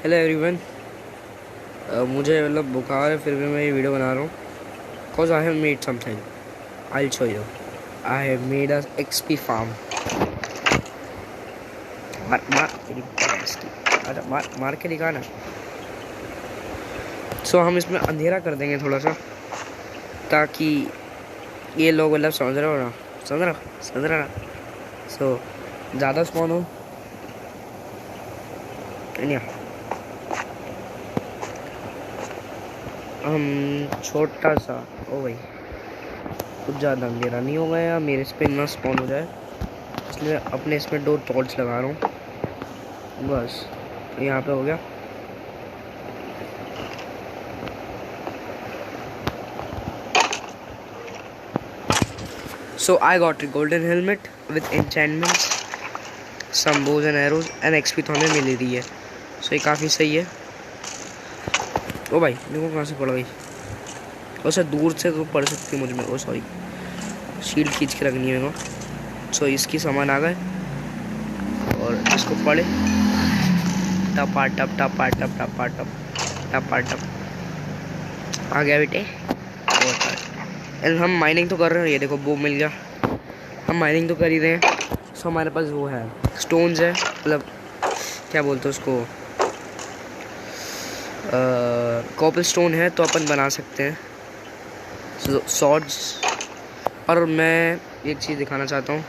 Hello everyone. मुझे मतलब बुखार है, फिर भी मैं ये वीडियो बना रहा हूँ because I have made something. I show you. I have made a XP farm. मार मार तेरी भैंस की। अच्छा मार मार के दिखाना। सो हम इसमें अंधेरा कर देंगे थोड़ा सा, ताकि ये लोग मतलब समझ रहे हो ना, समझ रहा ना। सो ज़्यादा स्पॉन हो नहीं। हम छोटा सा ओ भाई कुछ ज़्यादा अंधेरा नहीं हो गया, मेरे इस पर ना स्पॉन हो जाए, इसलिए अपने इसमें 2 टॉर्च लगा रहा हूँ बस। यहाँ पे हो गया। So I got a golden helmet with enchantments, some bows and arrows and XP तो हमें मिल रही है। So ये काफ़ी सही है। ओ भाई देखो कहाँ से पड़ गई। वैसे दूर से तो पड़ सकती है मुझ में। ओ सॉरी, शील्ड खींच के रखनी है मेरे को। सो इसकी सामान आ गए और इसको पड़े टपा टप टपा टप टपा टप टपा टप आ गया बेटे। एंड हम माइनिंग तो कर रहे हैं। ये देखो बो मिल गया। हम माइनिंग तो कर ही रहे हैं। सो हमारे पास वो है स्टोन्स है, मतलब क्या बोलते हैं उसको, कॉपर स्टोन है तो अपन बना सकते हैं सॉर्ड्स। और मैं एक चीज़ दिखाना चाहता हूँ,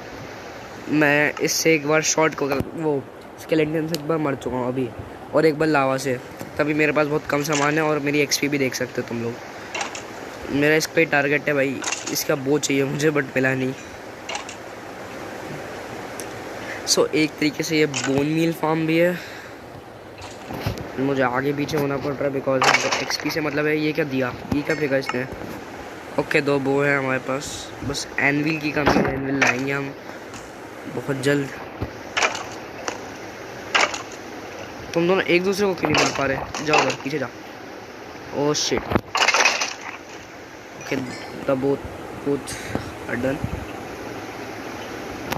मैं इससे एक बार शॉर्ट को वो स्केलेटन से एक बार मर चुका हूँ अभी, और एक बार लावा से। तभी मेरे पास बहुत कम सामान है और मेरी एक्सपी भी देख सकते हो तुम लोग। मेरा इस पर टारगेट है भाई, इसका वो चाहिए मुझे बट मिला नहीं। सो एक तरीके से ये बोन मील फार्म भी है। मुझे आगे पीछे होना पड़ रहा है बिकॉज एक्सपी से मतलब है। ये क्या दिया, ये क्या फेंका इसने। ओके 2 बो है हमारे पास, बस एनविल की कमी है। एनविल लाएंगे हम बहुत जल्द। तुम दोनों एक दूसरे को क्यों नहीं मार पा रहे। जाओ उधर पीछे जाओ। Oh shit. Okay the both are done.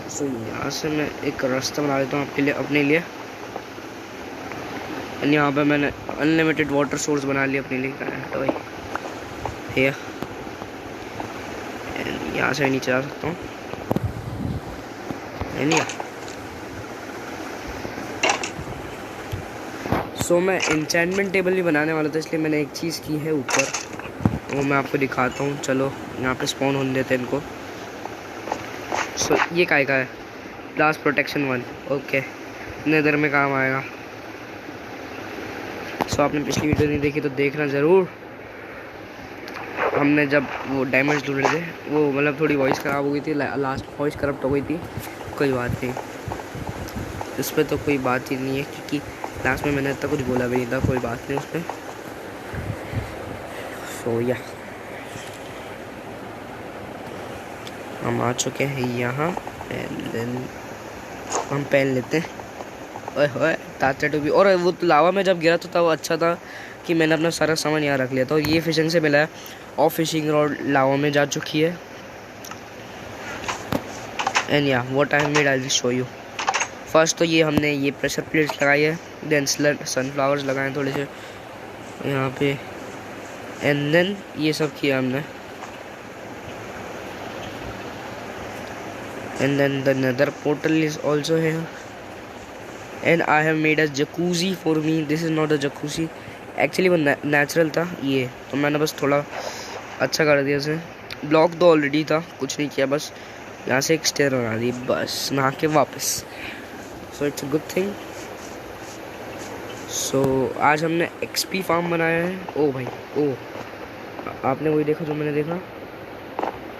So यहाँ से मैं एक रास्ता बना लेता हूँ आपके लिए, अपने लिए। यहाँ पे मैंने अनलिमिटेड वाटर सोर्स बना लिया अपने लिए। तो भाई यहाँ से नीचे आ सकता हूँ। नहीं सो मैं एन्चेंटमेंट टेबल भी बनाने वाला था, इसलिए मैंने एक चीज़ की है ऊपर, वो मैं आपको दिखाता हूँ। चलो यहाँ पे स्पॉन होने देते हैं इनको। सो ये काय का है, ब्लास्ट प्रोटेक्शन 1। ओके नेदर में काम आएगा। सो आपने पिछली वीडियो नहीं देखी तो देखना ज़रूर। हमने जब वो डायमंड्स ढूंढ रहे थे, वो मतलब थोड़ी वॉइस ख़राब हो गई थी, लास्ट वॉइस करप्ट हो गई थी। कोई बात नहीं, उस पर तो कोई बात ही नहीं है, क्योंकि लास्ट में मैंने इतना कुछ बोला भी नहीं था। कोई बात नहीं उस पर। सो या हम आ चुके हैं यहाँ। एंड देन हम पहन लेते हैं। ओए होए ताता टूपी। और वो लावा में जब गिरा तो था वो अच्छा था कि मैंने अपना सारा सामान यहाँ रख लिया था। और ये फिशिंग से मिला है, और फिशिंग रॉड लावा में जा चुकी है। एंड या what I made I will show you. First तो ये हमने ये प्रेशर प्लेट्स लगाई है, देन सनफ्लावर्स लगाए थोड़े से यहाँ पे, एंड देन ये सब किया हमने। And then the another portal is also है। And I have made a jacuzzi for me. This is not a jacuzzi, actually वो नेचुरल था ये, तो मैंने बस थोड़ा अच्छा कर दिया उसे। ब्लॉक तो ऑलरेडी था, कुछ नहीं किया, बस यहाँ से एक स्टेयर बना दी, बस नहा के वापस। So it's a good thing. So आज हमने एक्सपी फार्म बनाया है। ओ भाई ओ, आपने वही देखा जो मैंने देखा,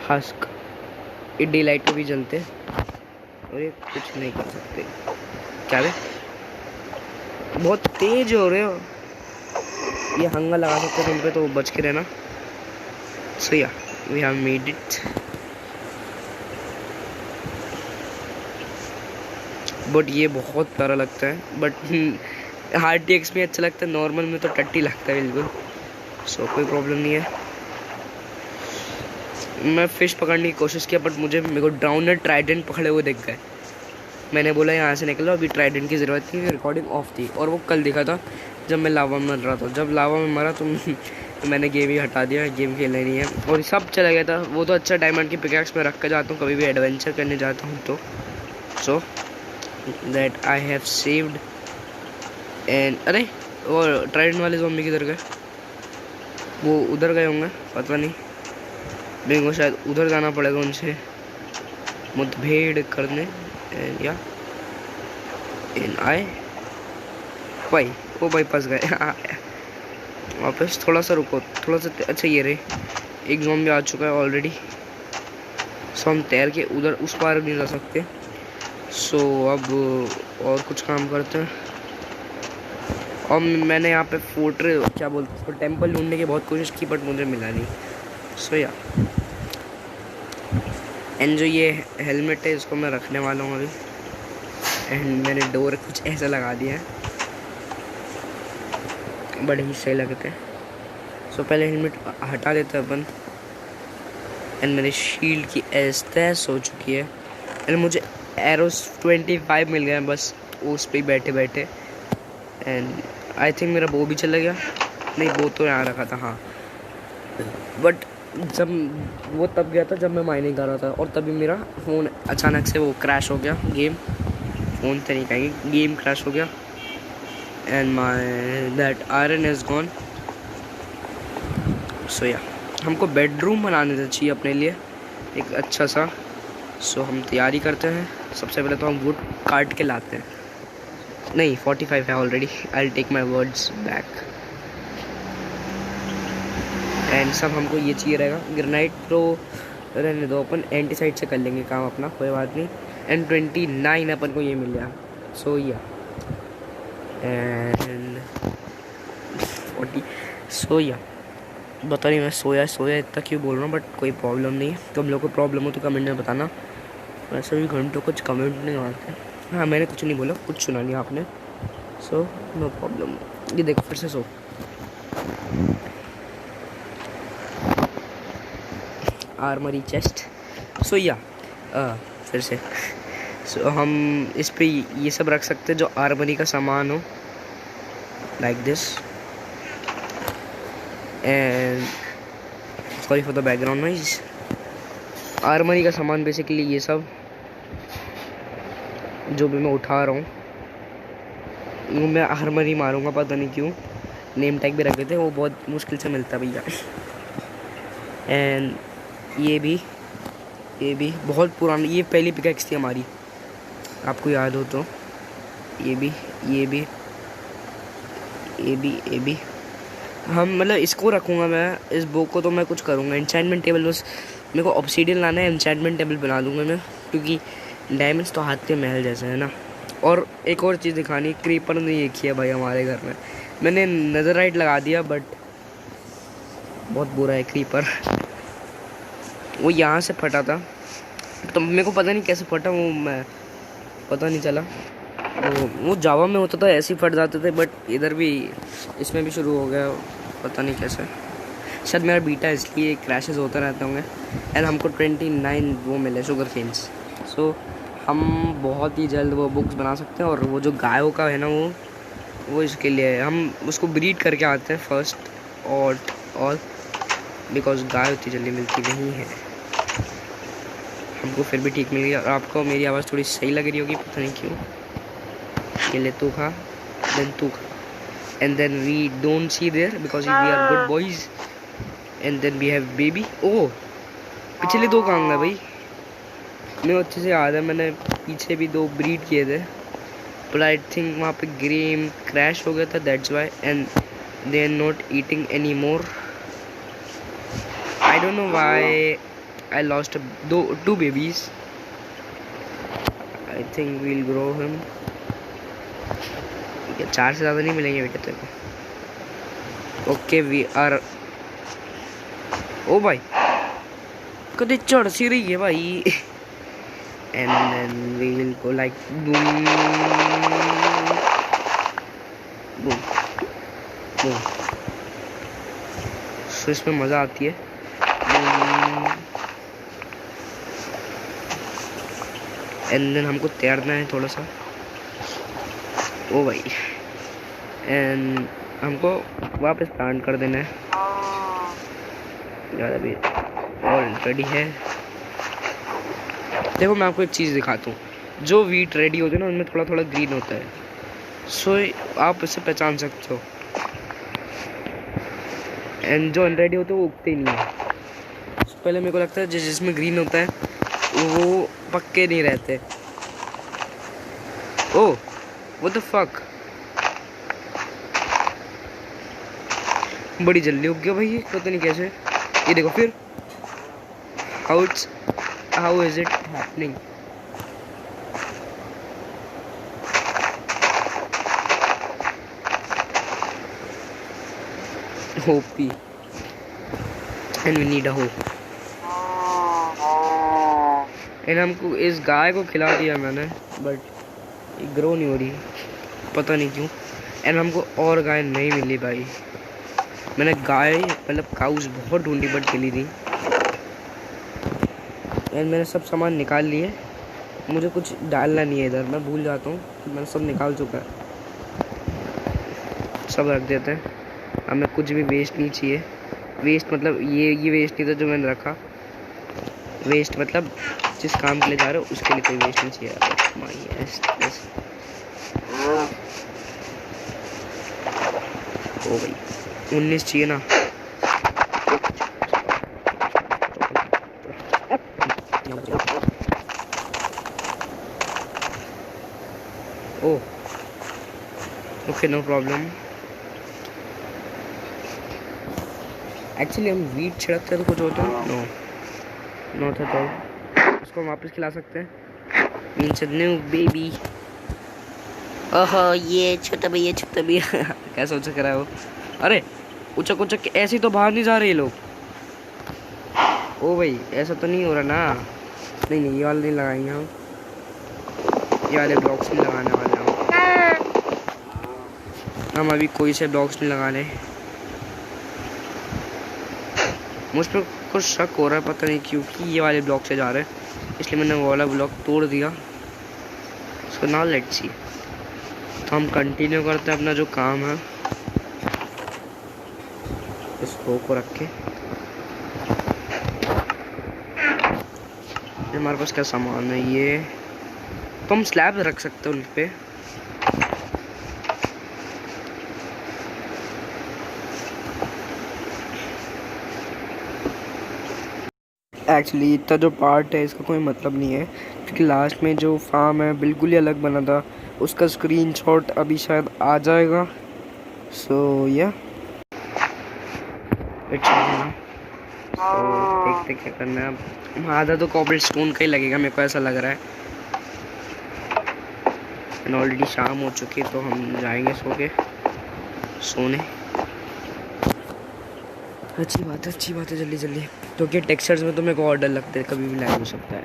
हस्क। ये डे लाइट पे भी जलते और ये कुछ नहीं कर सकते। क्या वे बहुत तेज हो रहे हो, ये हंगा लगा सकते तुम पे, तो बच के रहना। So yeah we have made it. But ये बहुत प्यारा लगता है, बट हार्ड टेक्स में अच्छा लगता है, नॉर्मल में तो टट्टी लगता है बिल्कुल। सो कोई प्रॉब्लम नहीं है। मैं फ़िश पकड़ने की कोशिश किया, बट मेरे को ड्राउनर ट्राइडेंट पकड़े हुए दिख गए। मैंने बोला यहाँ से निकलो, अभी ट्राइडेंट की ज़रूरत थी, रिकॉर्डिंग ऑफ थी। और वो कल देखा था जब मैं लावा में मर रहा था। जब लावा में मरा तो मैंने गेम ही हटा दिया, गेम खेलना नहीं है और सब चला गया था। वो तो अच्छा डायमंड की पिकैक्स में रख कर जाता हूँ कभी भी एडवेंचर करने जाता हूँ तो। So that I have saved and अरे वो ट्राइडेंट वाले ज़ॉम्बी किधर गए? वो उधर गए होंगे, पता नहीं। मेरे को शायद उधर जाना पड़ेगा उनसे मुठभेड़ करने। एंड या एंड आई भाई, ओ भाई फंस गए। वापस थोड़ा सा रुको, थोड़ा सा। अच्छा ये रहे, एक ज़ॉम्बी आ चुका है ऑलरेडी। सो हम तैर के उधर उस पार नहीं जा सकते। सो अब और कुछ काम करते हैं। और मैंने यहाँ पे फोर्ट्रेस क्या बोलते हैं टेंपल ढूंढने की बहुत कोशिश की बट मुझे मिला नहीं। सो या एंड जो ये हेलमेट है इसको मैं रखने वाला हूँ अभी। एंड मैंने डोर कुछ ऐसा लगा दिया है, बड़े ही सही लगते हैं। सो पहले हेलमेट हटा देते हैं अपन। एंड मेरे शील्ड की एस्टेस हो चुकी है। एंड मुझे एरोस 25 मिल गए बस उस पर बैठे बैठे। एंड आई थिंक मेरा बो भी चला गया। नहीं, वो तो यहाँ रखा था, हाँ। बट जब वो तब गया था जब मैं माइनिंग कर रहा था और तभी मेरा फ़ोन अचानक से वो क्रैश हो गया। फ़ोन तो नहीं कहेंगे, गेम क्रैश हो गया। And my that iron is gone. So या हमको बेडरूम बनाने चाहिए अपने लिए एक अच्छा सा। सो हम तैयारी करते हैं। सबसे पहले तो हम वुड काट के लाते हैं। नहीं, 45 है already. I take my words back. And सब हमको ये चाहिए रहेगा। ग्रेनाइट तो रहने दो, अपन एंटीसाइड से कर लेंगे काम अपना, कोई बात नहीं। एंड 29 अपन को ये मिल गया। सो या एंड 40। सो या बता नहीं मैं सोया इतना क्यों बोल रहा हूँ, बट कोई प्रॉब्लम नहीं है। तुम लोग को प्रॉब्लम हो तो कमेंट में बताना। वैसे भी घंटों कुछ कमेंट नहीं आते। हाँ, मैंने कुछ नहीं बोला, कुछ सुना नहीं आपने। So no problem. ये देखो फिर से सो आर्मरी चेस्ट। सो या फिर से सो हम इस पे ये सब रख सकते हैं जो आर्मरी का सामान हो, like this. And sorry for the background noise. Armoury का सामान बेसिकली ये सब जो भी मैं उठा रहा हूँ मैं आर्मरी मारूंगा, पता नहीं क्यों। नेम टैग भी रख देते हैं, वो बहुत मुश्किल से मिलता भैया। एंड ये भी बहुत पुरानी, ये पहली पिकैक्स थी हमारी, आपको याद हो तो। ये भी हम मतलब इसको रखूँगा मैं, इस बुक को तो मैं कुछ करूँगा। एन्चेंटमेंट टेबल बस मेरे को ऑब्सीडियन लाना है, एन्चेंटमेंट टेबल बना दूँगा मैं, क्योंकि डायमंड्स तो हाथ के महल जैसे है ना। और एक और चीज़ दिखानी, क्रीपर नहीं देखी है भाई हमारे घर में। मैंने नेदरराइट लगा दिया बट बहुत बुरा है क्रीपर। वो यहाँ से फटा था तो मेरे को पता नहीं कैसे फटा, वो मैं पता नहीं चला। वो जावा में होता था ऐसे ही फट जाते थे, बट इधर भी इसमें भी शुरू हो गया, पता नहीं कैसे। शायद मेरा बीटा इसलिए क्रैशेस होते रहते होंगे। एंड हमको 29 वो मिले शुगर केन्स। सो हम बहुत ही जल्द वो बुक्स बना सकते हैं। और वो जो गायों का है ना वो इसके लिए है, हम उसको ब्रीड करके आते हैं फर्स्ट और बिकॉज गाय उतनी जल्दी मिलती नहीं है हमको, फिर भी ठीक मिल गई। और आपको मेरी आवाज़ थोड़ी सही लग रही होगी, पता नहीं क्यों। ये ले तू खा, देन तू खा, and then we don't see there because we are good boys. And then we have baby. Oh, पिछले 2 कहाँ गए भाई? मैं अच्छे से याद है, मैंने पीछे भी 2 ब्रीड किए थे, बट आई थिंक वहाँ पे गेम क्रैश हो गया था, that's why. And they are not eating any more. I don't know why I lost 2 babies. I think we'll grow him. 4 से ज़्यादा नहीं मिलेंगे बेटे तेरे को। Okay we are. ओ भाई कदे चढ़ सी रही है भाई। And then we will go like boom boom boom. So इसमें मज़ा आती है। एंड देन हमको तैरना है थोड़ा सा। ओ भाई, एंड हमको वापस प्लांट कर देना है। यार अभी ऑलरेडी है। देखो मैं आपको एक चीज़ दिखाता हूँ, जो वीट रेडी होते हैं ना उनमें थोड़ा थोड़ा ग्रीन होता है, सो आप इससे पहचान सकते हो। एंड जो अनरेडी होते हैं वो उगते ही नहीं है। पहले मेरे को लगता है जिसमें ग्रीन होता है वो पक्के नहीं रहते। ओह व्हाट द फक, बड़ी जल्दी उग गया भाई ये, पता नहीं कैसे। ये देखो फिर हाउ इज इट हैपनिंग। होपी and we need a hope. And हमको इस गाय को खिला दिया मैंने, बट ये ग्रो नहीं हो रही, पता नहीं क्यों। एंड हमको और गाय नहीं मिली भाई। मैंने गाय मतलब काउस बहुत ढूंढी बट मिली नहीं। एंड मैंने सब सामान निकाल लिए, मुझे कुछ डालना नहीं है इधर, मैं भूल जाता हूँ। मैंने सब निकाल चुका है, सब रख देते हैं। हमें कुछ भी वेस्ट नहीं चाहिए। वेस्ट मतलब ये वेस्ट नहीं था जो मैंने रखा। वेस्ट मतलब जिस काम के लिए जा रहे हो उसके लिए कोई वेस्ट नहीं चाहिए। ओ भाई 19 चाहिए ना। Oh okay no problem. Actually हम वीट छिड़कते हैं तो कुछ होता है नो नॉट एट ऑल। उसको हम वापस खिला सकते हैं। Means new baby. ओहो ये छोटा भैया क्या सोच कर रहा है वो। अरे उचक उचक ऐसे ही तो बाहर नहीं जा रहे ये लोग। ओ भाई ऐसा तो नहीं हो रहा ना। नहीं ये वाले नहीं लगाएंगे हम, ये वाले ब्लॉक्स नहीं लगाने वाले हम अभी कोई से ब्लॉक्स नहीं लगाने। मुझ पर कुछ शक हो रहा है, पता नहीं क्योंकि ये वाले ब्लॉक से जा रहे हैं, इसलिए मैंने वो वाला ब्लॉक तोड़ दिया। So now let's see. तो हम कंटिन्यू करते हैं अपना जो काम है, इस रो को रख के। हमारे पास क्या सामान है, ये तो हम स्लैब रख सकते हैं उन पे। एक्चुअली इतना जो पार्ट है इसका कोई मतलब नहीं है, क्योंकि लास्ट में जो फार्म है बिल्कुल ही अलग बना था। उसका स्क्रीनशॉट अभी शायद आ जाएगा। सो या देखते क्या करना है अब। आधा तो कॉबल स्टोन का ही लगेगा मेरे को ऐसा लग रहा है। ऑलरेडी शाम हो चुकी है तो हम जाएंगे सोने। अच्छी बात है जल्दी क्योंकि टेक्सचर्स में तो मेरे को और डर लगता है, कभी भी लैग हो सकता है।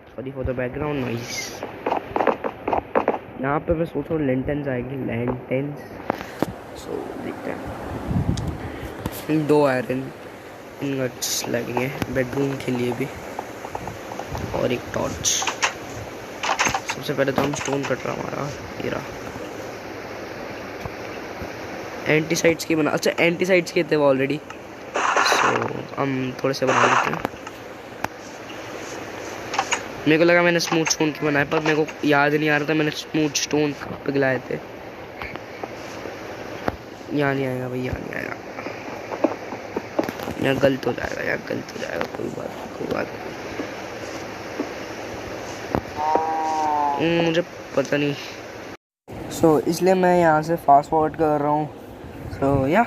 Sorry for the background noise. यहाँ पे मैं सोच रहा हूँ लेंटेन्स आएंगे, सो देखते हैं। 2 आयरन इनगट्स लगेंगे बेडरूम के लिए भी, और एक टॉर्च। सबसे पहले तो हम स्टोन कट रहा हमारा ये रहा। एंटीसाइड्स की बना, अच्छा एंटीसाइड्स के थे वो ऑलरेडी, सो हम थोड़े से बना लेते हैं। मेरे को लगा मैंने स्मूथ स्टोन की बनाए, पर मेरे को याद नहीं आ रहा था मैंने स्मूथ स्टोन पिघलाए थे। यहाँ नहीं आएगा भाई, यहाँ नहीं आएगा, यहाँ गलत हो जाएगा। कोई बात मुझे पता नहीं। सो इसलिए मैं यहाँ से फास्ट फॉरवर्ड कर रहा हूँ। सो या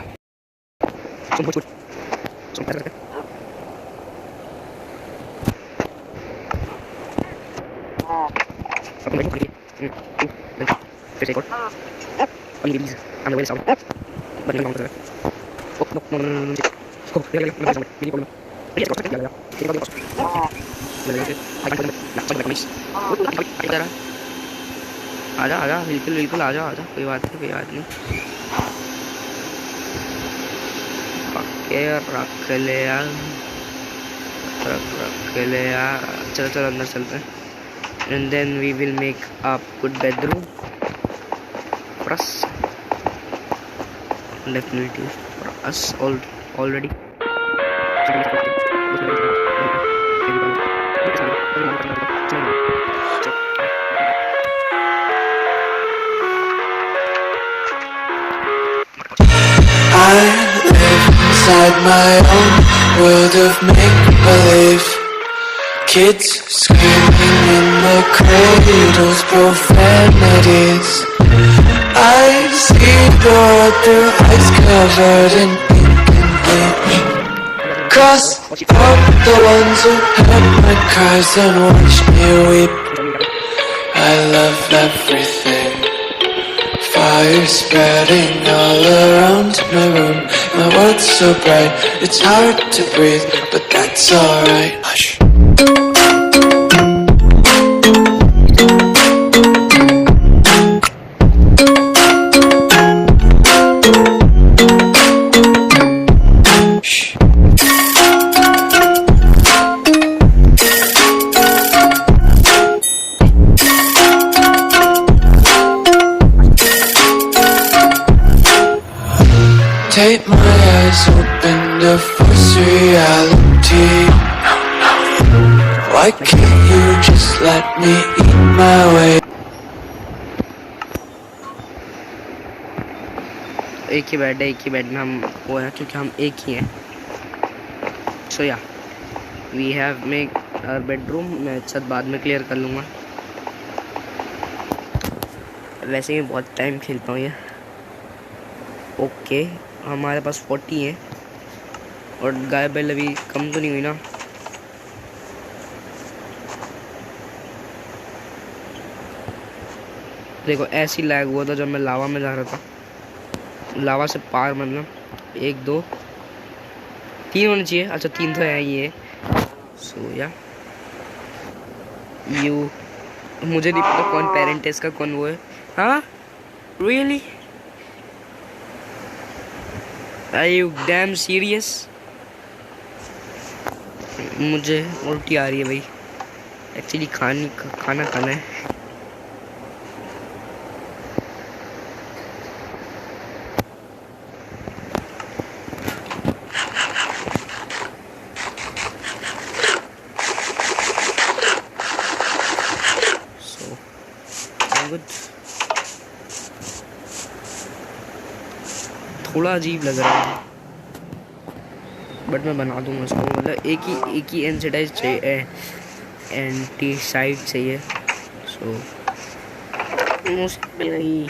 आजा बिल्कुल आजा, कोई बात नहीं। रख ले यार, चलो अंदर चलते हैं। And then we will make a good bedroom. for us. Definitely for us already. I live inside my own world of make-believe. Kids screaming in the cradles, profanities. I see the world through eyes covered in ink and bleach. Cross out the ones who heard my cries and watched me weep. I love everything. Fire spreading all around my room. My world's so bright, it's hard to breathe, but that's alright. Hush. Take my eyes open to force reality. Why can't you just let me eat my way? एक ही bed है, एक ही bed में हम वो है क्योंकि हम एक ही हैं. So yeah we have make our bedroom. मैं छत बाद में क्लियर कर लूँगा. वैसे ही बहुत टाइम खेलता हूँ ये. ओके हमारे पास 40 है और गाय बैल अभी कम तो नहीं हुई ना. देखो ऐसी लैग हुआ था जब मैं लावा में जा रहा था. लावा से पार मतलब 1 2 3 होने चाहिए. अच्छा 3 तो है ये. सो या यू मुझे नहीं पता कौन पेरेंट है इसका, कौन वो है. हाँ really Are you damn serious? मुझे उल्टी आ रही है भाई. एक्चुअली खाना खाना है. So good. थोड़ा अजीब लग रहा है बट मैं बना दूंगा इसको. मतलब एक ही एंसिडाइज चाहिए, एंटीसाइड चाहिए. सो मुश्किल नहीं.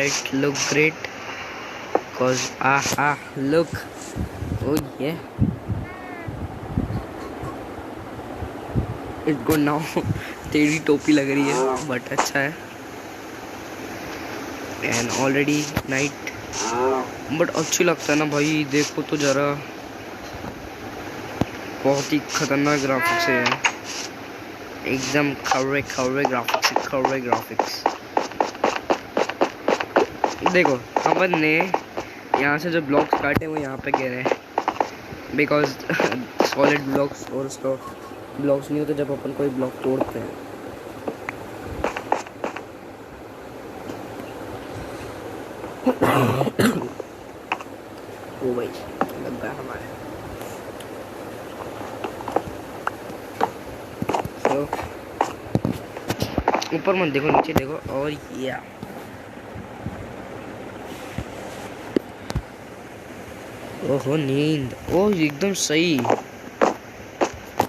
It look great cause look, oh yeah, it's good now. तेरी टोपी लग रही है बट अच्छा है. एंड ऑलरेडी नाइट बट अच्छी लगता है ना भाई. देखो तो जरा बहुत ही खतरनाक ग्राफिक्स है. एकदम खर्रे ग्राफिक्स. देखो अपन ने यहाँ से जो ब्लॉक्स काटे वो यहाँ पे गिरे हैं बिकॉज सॉलिड ब्लॉक्स और स्टॉक ब्लॉक्स नहीं होते जब अपन कोई ब्लॉक तोड़ते हैं. ओ भाई लग गया हमारे. ऊपर मत देखो नीचे देखो. और या ओहो नींद. ओह एकदम सही,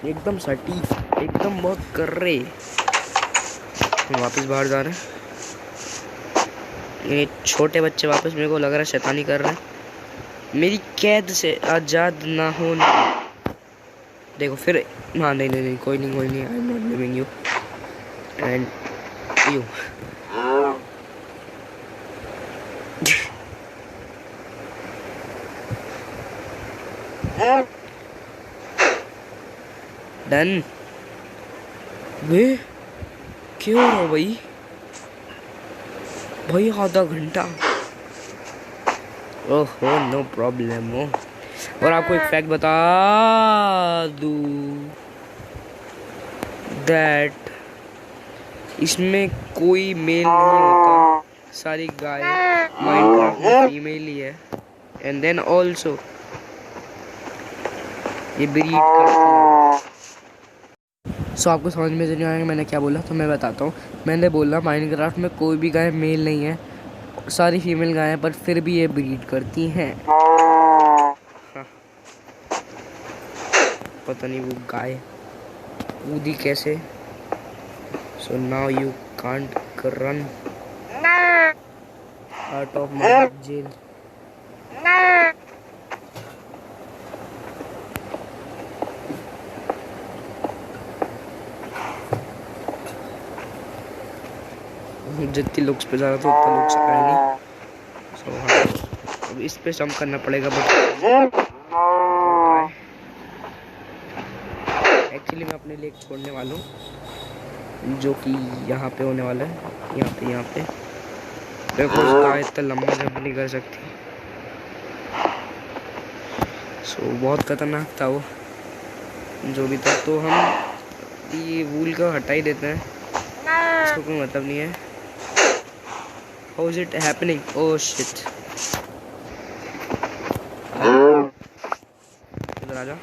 एकदम सटीक, एकदम बहुत कर रहे. वापस बाहर जा रहे हैं. ये छोटे बच्चे वापस मेरे को लग रहा है शैतानी कर रहे हैं. मेरी कैद से आज़ाद ना हो. देखो फिर हाँ नहीं कोई नहीं I am not living you and you. Done. वे क्यों हो रहा है भाई? भाई आधा घंटा। ओहो नो प्रॉब्लम हो। और आपको एक फैक्ट बता दूं दैट इसमें कोई मेल नहीं होता, सारी गाय माइनक्राफ्ट में फीमेल ही है। एंड देन ऑल्सो ये ब्रीड करती है। सो आपको समझ में नहीं आएगा मैंने क्या बोला, तो मैं बताता हूँ। मैंने बोला माइनक्राफ्ट में कोई भी गाय मेल नहीं है, सारी फीमेल गायें, पर फिर भी ये ब्रीड करती हैं। हाँ। पता नहीं वो गाय कूदी कैसे। So now you can't run out of my jail. जितनी लुक्स पे जा रहा था उतना लुक्स आया नहीं। सो हाँ, अब इस पे जंप करना पड़ेगा, बट एक्चुअली मैं अपने लिए छोड़ने वाला हूँ जो कि यहाँ पे होने वाला है। यहाँ पे देखो उसका इतना लंबा जंप नहीं कर सकती। सो बहुत खतरनाक था वो जो भी था। तो हम ये वूल को हटा ही देते हैं, इसको कोई मतलब नहीं है। How is it happening? Oh shit, इधर आ जा।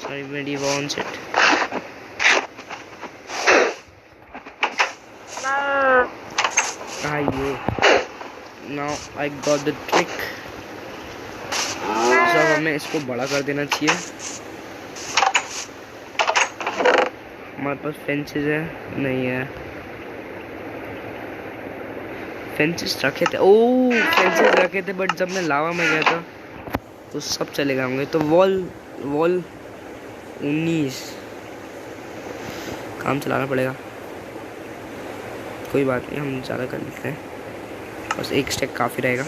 Sorry, maybe wants it. ये now I got the trick. सब हमें इसको बड़ा कर देना चाहिए। हमारे पास फेंसेस है नहीं है, फेंसेस रखे थे। ओह फेंसेस रखे थे, बट जब मैं लावा में गया था तो सब चले गए होंगे। तो वॉल 19 काम चलाना पड़ेगा। कोई बात नहीं, हम ज़्यादा कर लेते हैं, बस एक स्टेक काफ़ी रहेगा।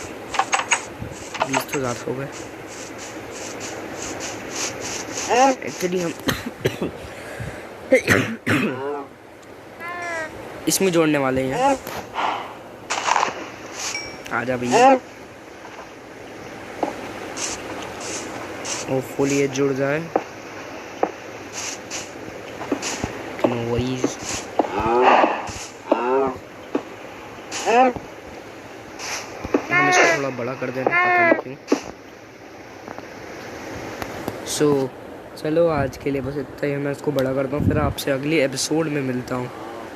20 तो ज़्यादा हो गए एक्चुअली। हम इसमें जोड़ने वाले हैं। आजा भैया, होपफुली ये जुड़ जाए। No worries. हम इसको थोड़ा बड़ा कर देना, पता नहीं क्यों। सो चलो आज के लिए बस इतना ही। मैं इसको बड़ा करता हूँ, फिर आपसे अगले एपिसोड में मिलता हूँ।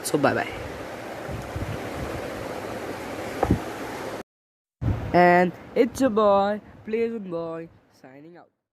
So bye bye. And it's a boy, Pleasant Boy, signing out.